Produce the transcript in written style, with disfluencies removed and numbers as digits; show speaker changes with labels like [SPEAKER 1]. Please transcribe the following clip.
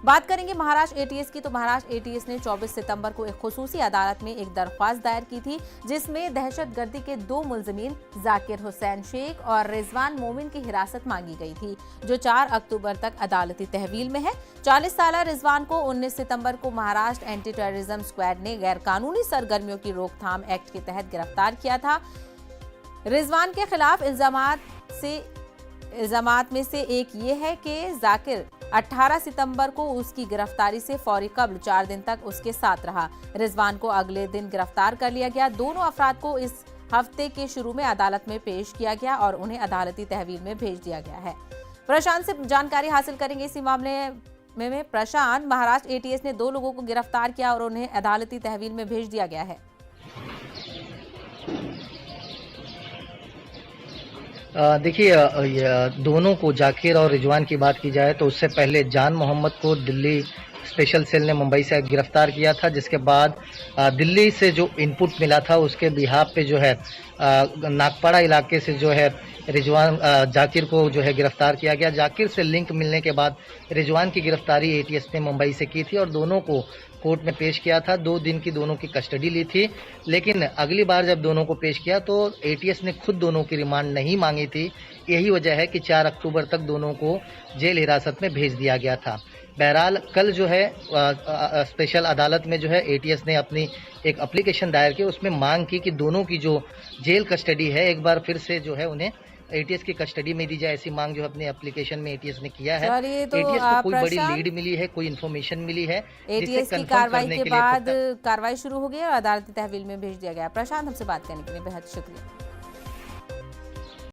[SPEAKER 1] बात करेंगे महाराष्ट्र एटीएस की, तो महाराष्ट्र एटीएस ने 24 सितंबर को एक खुसूसी अदालत में एक दरख्वास्त दायर की थी, जिसमें दहशतगर्दी के 2 मुलजिमीन जाकिर हुसैन शेख और रिजवान मोमिन की हिरासत मांगी गई थी, जो 4 अक्टूबर तक अदालती तहवील में है। 40 साल रिजवान को 19 सितंबर को महाराष्ट्र एंटी टेररिज्म स्क्वाड ने गैरकानूनी सरगर्मियों की रोकथाम एक्ट के तहत गिरफ्तार किया था। रिजवान के खिलाफ इल्जामात में से एक ये है कि जाकिर 18 सितंबर को उसकी गिरफ्तारी से फौरी कब्ल 4 दिन तक उसके साथ रहा। रिजवान को अगले दिन गिरफ्तार कर लिया गया। दोनों अफराद को इस हफ्ते के शुरू में अदालत में पेश किया गया और उन्हें अदालती तहवील में भेज दिया गया है। प्रशांत से जानकारी हासिल करेंगे इसी मामले में। प्रशांत, महाराष्ट्र एटीएस ने 2 लोगों को गिरफ्तार किया और उन्हें अदालती तहवील में भेज दिया गया है।
[SPEAKER 2] देखिए, दोनों को, जाकिर और रिजवान की बात की जाए तो उससे पहले जान मोहम्मद को दिल्ली स्पेशल सेल ने मुंबई से गिरफ्तार किया था, जिसके बाद दिल्ली से जो इनपुट मिला था उसके बिहाफ पे जो है नागपाड़ा इलाके से जो है रिजवान जाकिर को जो है गिरफ्तार किया गया। जाकिर से लिंक मिलने के बाद रिजवान की गिरफ्तारी एटीएस ने मुंबई से की थी और दोनों को कोर्ट में पेश किया था। 2 दिन की दोनों की कस्टडी ली थी, लेकिन अगली बार जब दोनों को पेश किया तो एटीएस ने खुद दोनों की रिमांड नहीं मांगी थी। यही वजह है कि 4 अक्टूबर तक दोनों को जेल हिरासत में भेज दिया गया था। बहरहाल कल जो है स्पेशल अदालत में जो है एटीएस ने अपनी एक एप्लीकेशन दायर की, उसमें मांग की कि दोनों की जो जेल कस्टडी है एक बार फिर से जो है उन्हें एटीएस की कस्टडी में दी जाए। ऐसी मांग जो अपनी एप्लीकेशन में एटीएस ने किया है।
[SPEAKER 1] तो
[SPEAKER 2] एटीएस को कोई बड़ी लीड मिली है, कोई इन्फॉर्मेशन मिली है,
[SPEAKER 1] एटीएस की कार्रवाई के बाद कार्रवाई शुरू हो गई और अदालती तहवील में भेज दिया गया। प्रशांत, हमसे बात करने के लिए बेहद शुक्रिया।